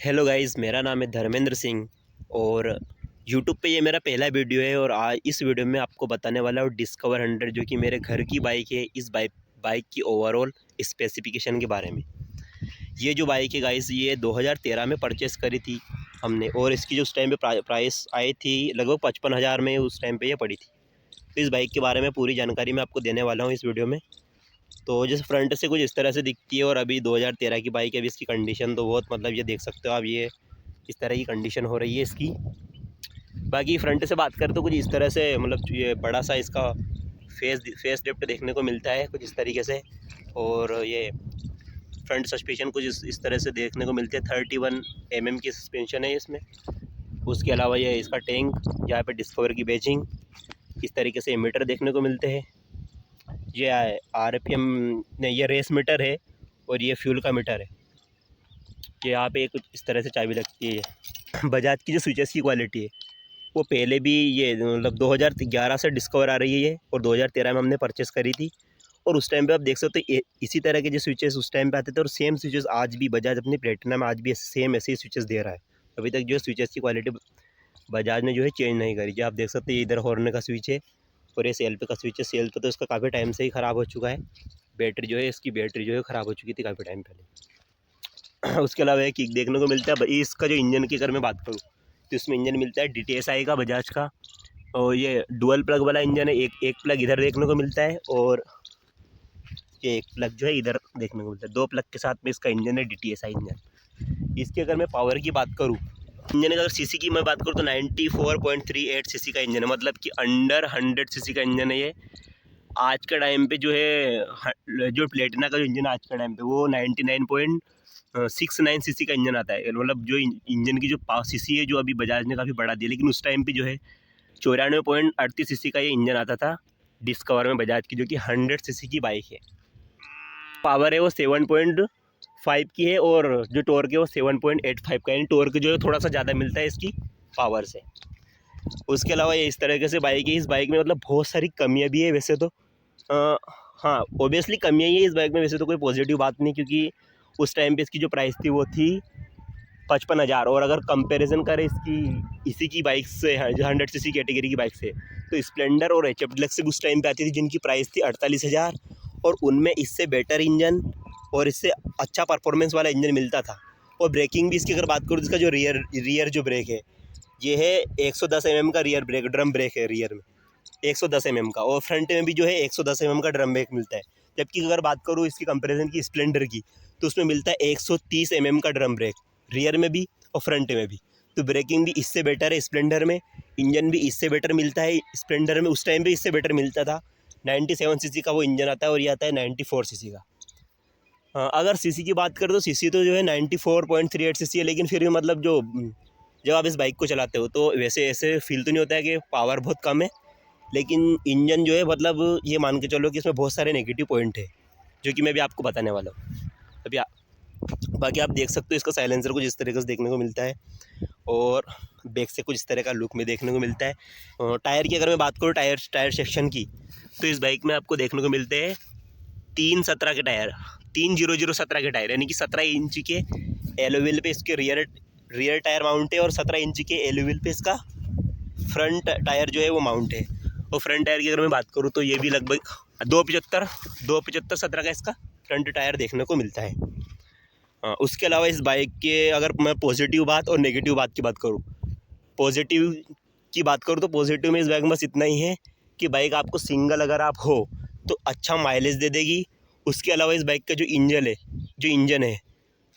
Hello guys, मेरा नाम है धर्मेंद्र सिंह और यूट्यूब पे ये मेरा पहला वीडियो है। और आज इस वीडियो में आपको बताने वाला हूँ डिस्कवर 100 जो कि मेरे घर की बाइक है। इस बाइक की ओवरऑल स्पेसिफिकेशन के बारे में। ये जो बाइक है गाइस, ये 2013 में परचेस करी थी हमने। और इसकी जो उस टाइम पे प्राइस आई थी लगभग 55,000 में उस टाइम पे ये पड़ी थी। तो इस बाइक के बारे में पूरी जानकारी मैं आपको देने वाला हूँ इस वीडियो में। तो जैसे फ्रंट से कुछ इस तरह से दिखती है और अभी 2013 की बाइक है। अभी इसकी कंडीशन तो बहुत मतलब ये देख सकते हो आप, ये इस तरह की कंडीशन हो रही है इसकी। बाकी फ्रंट से बात करें तो कुछ इस तरह से मतलब ये बड़ा सा इसका फेस लिफ्ट देखने को मिलता है कुछ इस तरीके से। और ये फ्रंट सस्पेंशन कुछ इस तरह से देखने को मिलते हैं। 31 mm की सस्पेंशन है इसमें। उसके अलावा ये इसका टैंक, यहाँ पे डिस्कवर की बैजिंग, इस तरीके से मीटर देखने को मिलते हैं। ये RPM नहीं, ये रेस मीटर है और ये फ्यूल का मीटर है। कि यहाँ पे कुछ इस तरह से चाबी लगती है। बजाज की जो स्विचेस की क्वालिटी है वो पहले भी ये मतलब 2011 से डिस्कवर आ रही है और 2013 में हमने परचेस करी थी। और उस टाइम पे आप देख सकते हो इसी तरह के जो स्विचेस उस टाइम पे आते थे और सेम स्विचेस आज भी बजाज अपनी प्लेटिना में आज भी सेम ऐसे ही स्विचेस दे रहा है। अभी तक जो स्विचेस की क्वालिटी बजाज ने जो है चेंज नहीं करी। जो आप देख सकते हैं इधर हॉर्न का स्विच है और ये सेल पे का स्विच है। सेल पे तो इसका काफ़ी टाइम से ही ख़राब हो चुका है। बैटरी जो है इसकी बैटरी जो है ख़राब हो चुकी थी काफ़ी टाइम पहले। उसके अलावा एक किक देखने को मिलता है। इसका जो इंजन की अगर मैं बात करूँ तो इसमें इंजन मिलता है DTSI का, बजाज का। और ये डुअल प्लग वाला इंजन है। एक प्लग इधर देखने को मिलता है और ये एक प्लग जो है इधर देखने को मिलता है। दो प्लग के साथ में इसका इंजन है DTSI इंजन। इसकी अगर मैं पावर की बात करूँ, इंजन की अगर सीसी की मैं बात करूँ तो 94.38 सीसी का इंजन है। मतलब कि अंडर 100 सीसी का इंजन है ये। आज के टाइम पे जो है जो प्लेटिना का जो इंजन आज के टाइम पे वो 99.69 सीसी का इंजन आता है। मतलब जो इंजन की जो सीसी है जो अभी बजाज ने काफ़ी बढ़ा दिया, लेकिन उस टाइम पे जो है 94.38 सीसी का ये इंजन आता था डिस्कवर में बजाज की, जो कि 100 सीसी की बाइक है। पावर है वो 7.5 की है और जो टॉर्क है वो 7.85 का है। यानी टॉर्क जो है थोड़ा सा ज़्यादा मिलता है इसकी पावर से। उसके अलावा ये इस तरीके से बाइक है। इस बाइक में मतलब बहुत सारी कमियाँ भी है वैसे तो। हाँ, ऑब्वियसली कमियाँ ही है इस बाइक में, वैसे तो कोई पॉजिटिव बात नहीं, क्योंकि उस टाइम पे इसकी जो प्राइस थी वो थी 55,000। और अगर कंपैरिजन करें इसकी इसी की बाइक से, जो 100 सीसी कैटेगरी की बाइक से, तो स्प्लेंडर और HF डिलक्स उस टाइम पे आती थी जिनकी प्राइस थी 48,000। और उनमें इससे बेटर इंजन और इससे अच्छा परफॉर्मेंस वाला इंजन मिलता था। और ब्रेकिंग भी इसकी अगर बात करूँ तो इसका जो रियर जो ब्रेक है ये है 110 mm का रियर ब्रेक, ड्रम ब्रेक है रियर में 110 mm का। और फ्रंट में भी जो है 110 mm का ड्रम ब्रेक मिलता है। जबकि अगर बात करूँ इसकी कंपैरिजन की स्प्लेंडर की, तो उसमें मिलता है 130 mm का ड्रम ब्रेक, रियर में भी और फ्रंट में भी। तो ब्रेकिंग भी इससे बेटर है स्प्लेंडर में, इंजन भी इससे बेटर मिलता है स्प्लेंडर में। उस टाइम भी इससे बेटर मिलता था। 97 सीसी का वो इंजन आता है और ये आता है 94 सीसी का। हाँ, अगर सीसी की बात करें तो सीसी तो जो है 94.38 सीसी है, लेकिन फिर भी मतलब जो जब आप इस बाइक को चलाते हो तो वैसे ऐसे फील तो नहीं होता है कि पावर बहुत कम है। लेकिन इंजन जो है मतलब ये मान के चलो कि इसमें बहुत सारे नेगेटिव पॉइंट है जो कि मैं भी आपको बताने वाला हूँ अभी। बाकी आप देख सकते हो इसका साइलेंसर कुछ इस तरीके से देखने को मिलता है और बैक से कुछ इस तरह का लुक में देखने को मिलता है। टायर की अगर मैं बात करूँ टायर सेक्शन की, तो इस बाइक में आपको देखने को मिलते हैं 317 के टायर, 30017 के टायर, यानी कि 17 इंच के एलो व्हील पे इसके रियर टायर माउंट है और 17 इंच के एलो व्हील पे इसका फ्रंट टायर जो है वो माउंट है। और फ्रंट टायर की अगर मैं बात करूँ तो ये भी लगभग 275 17 का इसका फ्रंट टायर देखने को मिलता है। उसके अलावा इस बाइक के अगर मैं पॉजिटिव बात और नेगेटिव बात की बात करूँ, पॉजिटिव की बात करूँ तो पॉजिटिव में इस बाइक में बस इतना ही है कि बाइक आपको सिंगल अगर आप हो तो अच्छा माइलेज दे देगी। उसके अलावा इस बाइक का जो इंजन है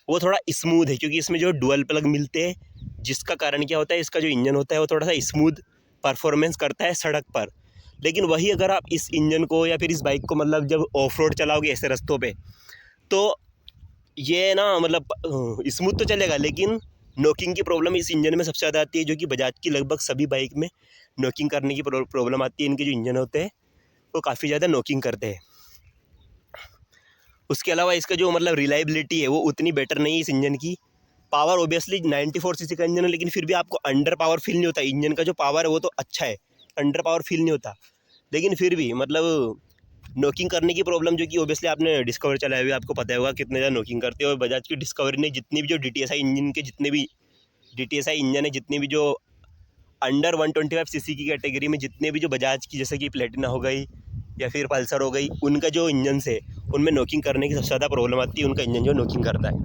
वो थोड़ा स्मूथ है, क्योंकि इसमें जो डुअल प्लग मिलते हैं, जिसका कारण क्या होता है इसका जो इंजन होता है वो थोड़ा सा स्मूथ परफॉर्मेंस करता है सड़क पर। लेकिन वही अगर आप इस इंजन को या फिर इस बाइक को मतलब जब ऑफ रोड चलाओगे ऐसे रास्तों पे, तो ये ना मतलब स्मूथ तो चलेगा, लेकिन नॉकिंग की प्रॉब्लम इस इंजन में सबसे ज़्यादा आती है, जो कि बजाज की लगभग सभी बाइक में नॉकिंग करने की प्रॉब्लम आती है। इनके जो इंजन होते हैं वो काफ़ी ज़्यादा नॉकिंग करते हैं। उसके अलावा इसका जो मतलब रिलायबिलिटी है वो उतनी बेटर नहीं है इस इंजन की। पावर ओबियसली 94 सीसी का इंजन है, लेकिन फिर भी आपको अंडर पावर फील नहीं होता। इंजन का जो पावर है वो तो अच्छा है, अंडर पावर फील नहीं होता। लेकिन फिर भी मतलब नॉकिंग करने की प्रॉब्लम जो कि ओबियसली आपने डिस्कवर चलाया हुआ आपको पता होगा कितने ज़्यादा नॉकिंग करते हैं। और बजाज की डिस्कवरी ने जितनी भी जो DTSI इंजन के जितने भी DTSI इंजन है, जितनी भी जो अंडर 125 सीसी की कैटेगरी में जितने भी जो बजाज की जैसे कि प्लेटिना हो गई या फिर पल्सर हो गई, उनका जो इंजन है उनमें नॉकिंग करने की सबसे ज़्यादा प्रॉब्लम आती है। उनका इंजन जो नॉकिंग करता है,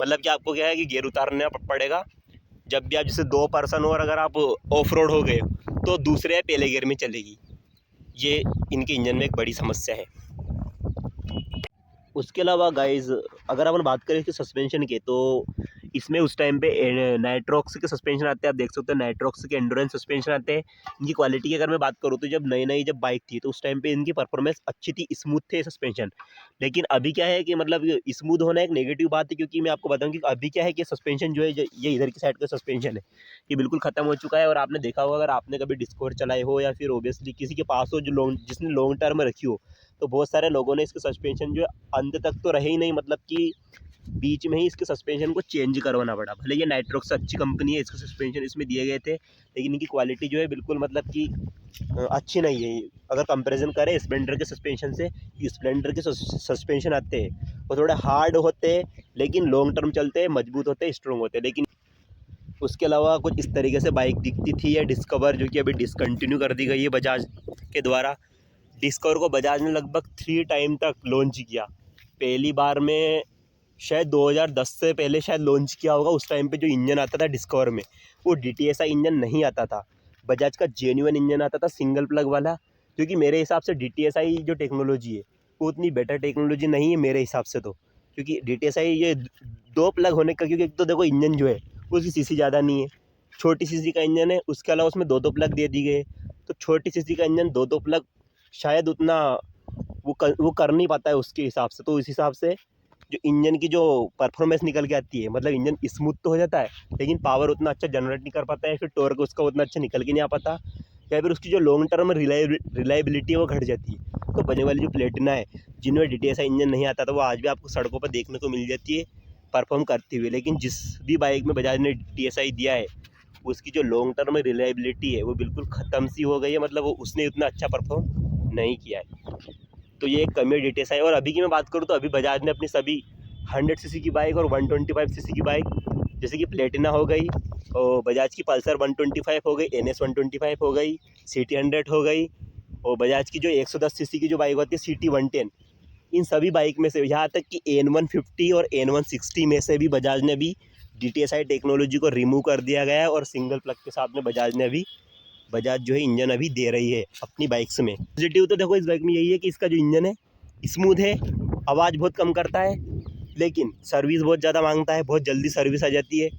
मतलब कि आपको क्या है कि गियर उतारना पड़ेगा। जब भी आप जैसे 2 पर्सन हो और अगर आप ऑफ रोड हो गए तो दूसरे या पहले गियर में चलेगी। ये इनके इंजन में एक बड़ी समस्या है। उसके अलावा गाइज़ अगर अपन बात करें इसके सस्पेंशन के, तो इसमें उस टाइम पे नाइट्रॉक्स के सस्पेंशन आते हैं। आप देख सकते हो नाइट्रॉक्स के एंड्योरेंस सस्पेंशन आते हैं। इनकी क्वालिटी की अगर मैं बात करूँ तो जब नई जब बाइक थी तो उस टाइम पे इनकी परफॉर्मेंस अच्छी थी, स्मूथ थे सस्पेंशन। लेकिन अभी क्या है कि मतलब स्मूथ होना एक नेगेटिव बात है, क्योंकि मैं आपको बताऊँ कि अभी क्या है कि सस्पेंशन जो है ये इधर की साइड का सस्पेंशन है, ये बिल्कुल ख़त्म हो चुका है। और आपने देखा होगा अगर आपने कभी डिस्कवर चलाए हो या फिर ओबियसली किसी के पास हो जो जिसने लॉन्ग टर्म रखी हो, तो बहुत सारे लोगों ने इसके सस्पेंशन जो है अंत तक तो रहे ही नहीं, मतलब कि बीच में ही इसके सस्पेंशन को चेंज करवाना पड़ा। भले ये नाइट्रॉक्स अच्छी कंपनी है, इसके सस्पेंशन इसमें दिए गए थे, लेकिन इनकी क्वालिटी जो है बिल्कुल मतलब कि अच्छी नहीं है। अगर कंपैरिजन करें स्प्लेंडर के सस्पेंशन से, स्प्लेंडर के सस्पेंशन आते हैं वो थोड़े हार्ड होते हैं, लेकिन लॉन्ग टर्म चलते हैं, मजबूत होते हैं, स्ट्रॉन्ग होते हैं। लेकिन उसके अलावा कुछ इस तरीके से बाइक दिखती थी या डिस्कवर, जो कि अभी डिसकंटिन्यू कर दी गई है बजाज के द्वारा। डिस्कवर को बजाज ने लगभग 3 टाइम तक लॉन्च किया। पहली बार में शायद 2010 से पहले शायद लॉन्च किया होगा। उस टाइम पे जो इंजन आता था डिस्कवर में वो DTSI इंजन नहीं आता था, बजाज का जेन्युइन इंजन आता था सिंगल प्लग वाला। क्योंकि मेरे हिसाब से DTSI जो टेक्नोलॉजी है वो उतनी बेटर टेक्नोलॉजी नहीं है मेरे हिसाब से तो। क्योंकि DTSI ये 2 प्लग होने का, क्योंकि एक तो देखो इंजन जो है उसकी सीसी ज़्यादा नहीं है, छोटी सीसी का इंजन है, उसके अलावा उसमें 2 प्लग दे दिए गए। तो छोटी सीसी का इंजन 2 प्लग शायद उतना वो कर नहीं पाता है उसके हिसाब से। तो उस हिसाब से जो इंजन की जो परफॉर्मेंस निकल के आती है, मतलब इंजन स्मूथ तो हो जाता है लेकिन पावर उतना अच्छा जनरेट नहीं कर पाता है, फिर टॉर्क उसका उतना अच्छा निकल के नहीं आ पाता, या फिर उसकी जो लॉन्ग टर्म रिलायबिलिटी है वो घट जाती है। तो बने वाली जो प्लेटिना है जिनमें DTSI इंजन नहीं आता था, वो आज भी आपको सड़कों पर देखने को मिल जाती है परफॉर्म करती हुई। लेकिन जिस भी बाइक में बजाज ने DTSI दिया है उसकी जो लॉन्ग टर्म रिलायबिलिटी है वो बिल्कुल ख़त्म सी हो गई है, मतलब वो उसने उतना अच्छा परफॉर्म नहीं किया है। तो ये एक कमी है DTSI। और अभी की मैं बात करूँ तो अभी बजाज ने अपनी सभी 100 सीसी की बाइक और 125 सीसी की बाइक, जैसे कि प्लेटिना हो गई और बजाज की पल्सर 125 हो गई, NS 125 हो गई, CT 100 हो गई, और बजाज की जो 110 सीसी की जो बाइक होती है CT 110, इन सभी बाइक में से यहाँ तक कि N150 और N160 में से भी बजाज ने भी DTSI टेक्नोलॉजी को रिमूव कर दिया गया है। और सिंगल प्लग के साथ में बजाज जो है इंजन अभी दे रही है अपनी बाइक्स में। पॉजिटिव तो देखो इस बाइक में यही है कि इसका जो इंजन है स्मूथ है, आवाज़ बहुत कम करता है, लेकिन सर्विस बहुत ज़्यादा मांगता है, बहुत जल्दी सर्विस आ जाती है,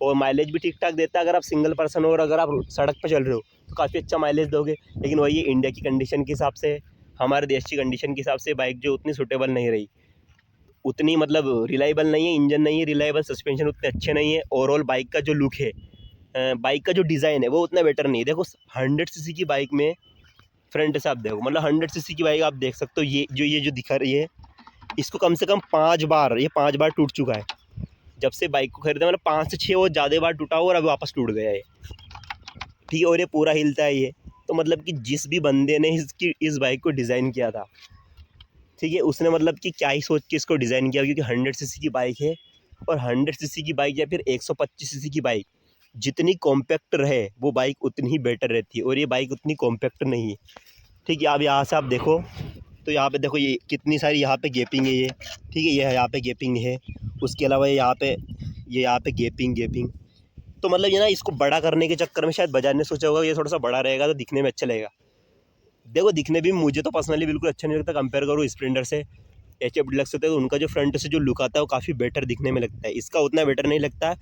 और माइलेज भी ठीक ठाक देता है। अगर आप सिंगल पर्सन हो और अगर आप सड़क पर चल रहे हो तो काफ़ी अच्छा माइलेज दोगे। लेकिन वही इंडिया की कंडीशन के हिसाब से, हमारे देश की कंडीशन के हिसाब से बाइक जो उतनी सूटेबल नहीं रही, उतनी मतलब रिलायबल नहीं है, इंजन नहीं है रिलायबल, सस्पेंशन उतने अच्छे नहीं है। ओवरऑल बाइक का जो लुक है, बाइक का जो डिज़ाइन है वो उतना बेटर नहीं है। देखो 100 सीसी की बाइक में फ्रंट से आप देखो, मतलब 100 सीसी की बाइक आप देख सकते हो, ये जो दिखा रही है इसको कम से कम 5 बार, ये 5 बार टूट चुका है। जब से बाइक को खरीदा मतलब 5 से 6 और ज़्यादा बार टूटा हो और अभी वापस टूट गया है, ठीक है। और ये पूरा हिलता है ये, तो मतलब कि जिस भी बंदे ने इस बाइक को डिज़ाइन किया था, ठीक है, उसने मतलब कि क्या ही सोच के इसको डिज़ाइन किया। क्योंकि 100 सीसी की बाइक है, और 100 सीसी की बाइक या फिर 125 सीसी की बाइक जितनी कॉम्पैक्ट रहे वो बाइक उतनी ही बेटर रहती है, और ये बाइक उतनी कॉम्पैक्ट नहीं है, ठीक है। अब यहाँ से आप देखो तो यहाँ पे देखो ये कितनी सारी यहाँ पे गैपिंग है, ये ठीक है, ये यहाँ पे गैपिंग है, उसके अलावा ये यहाँ पे गैपिंग। तो मतलब ये ना इसको बड़ा करने के चक्कर में शायद बजाज ने सोचा होगा ये थोड़ा सा बड़ा रहेगा तो दिखने में अच्छा लगेगा। देखो दिखने भी मुझे तो पर्सनली बिल्कुल अच्छा नहीं लगता। कंपेयर करूँ स्प्लेंडर से, HF डिलक्स होता है तो उनका जो फ्रंट से जो लुक आता है वो काफ़ी बेटर दिखने में लगता है, इसका उतना बेटर नहीं लगता।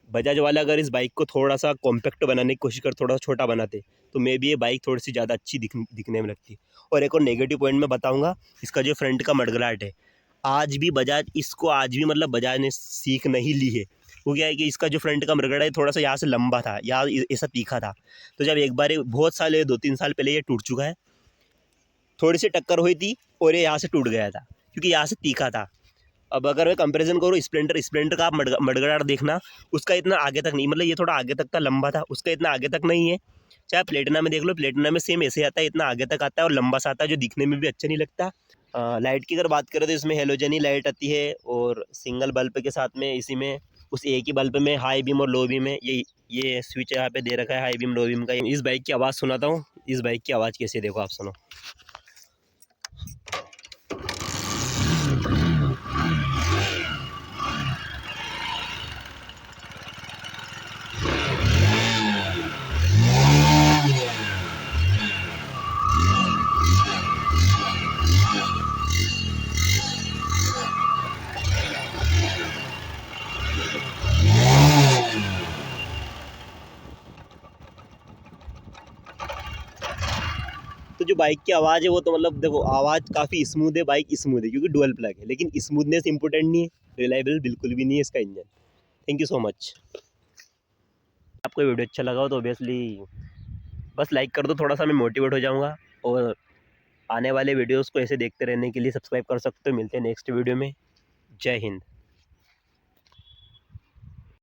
बजाज वाले अगर इस बाइक को थोड़ा सा कॉम्पैक्ट बनाने की कोशिश कर, थोड़ा सा छोटा बनाते, तो मे भी ये बाइक थोड़ी सी ज़्यादा अच्छी दिखने में लगती। और एक और नेगेटिव पॉइंट मैं बताऊंगा, इसका जो फ्रंट का मडगलाट है, आज भी मतलब बजाज ने सीख नहीं ली है। वो क्या है कि इसका जो फ्रंट का मडगड़ा है थोड़ा सा यहाँ से लंबा था, यहाँ ऐसा तीखा था, तो जब एक बार बहुत साल 2-3 साल पहले ये टूट चुका है, थोड़ी सी टक्कर हुई थी और ये यहाँ से टूट गया था क्योंकि यहाँ से तीखा था। अब अगर मैं कंपैरिजन करूँ स्प्लेंडर का आप मडगाड़ देखना, उसका इतना आगे तक नहीं, मतलब ये थोड़ा आगे तक था, लंबा था, उसका इतना आगे तक नहीं है। चाहे प्लेटिना में देख लो, प्लेटिना में सेम ऐसे आता है, इतना आगे तक आता है और लंबा सा आता है, जो दिखने में भी अच्छा नहीं लगता। लाइट की अगर बात करें तो इसमें हेलोजन ही लाइट आती है, और सिंगल बल्ब के साथ में इसी में उस एक ही बल्ब में हाई बीम और लो बीम है। ये स्विच यहाँ पे दे रखा है हाई बीम लो बीम का। इस बाइक की आवाज़ सुनाता हूँ, इस बाइक की आवाज़ कैसे है देखो, आप सुनो। तो जो बाइक की आवाज़ है वो तो मतलब देखो, आवाज़ काफ़ी स्मूथ है, बाइक स्मूथ है क्योंकि डुअल प्लग है, लेकिन स्मूथनेस इंपॉर्टेंट नहीं है, रिलायबल बिल्कुल भी नहीं है इसका engine. Thank you so much. आपको वीडियो अच्छा लगा हो तो ऑब्वियसली बस लाइक कर दो, थोड़ा सा मैं मोटिवेट हो जाऊँगा, और आने वाले वीडियोज़ को ऐसे देखते रहने के लिए सब्सक्राइब कर सकते हो। मिलते हैं नेक्स्ट वीडियो में। जय हिंद।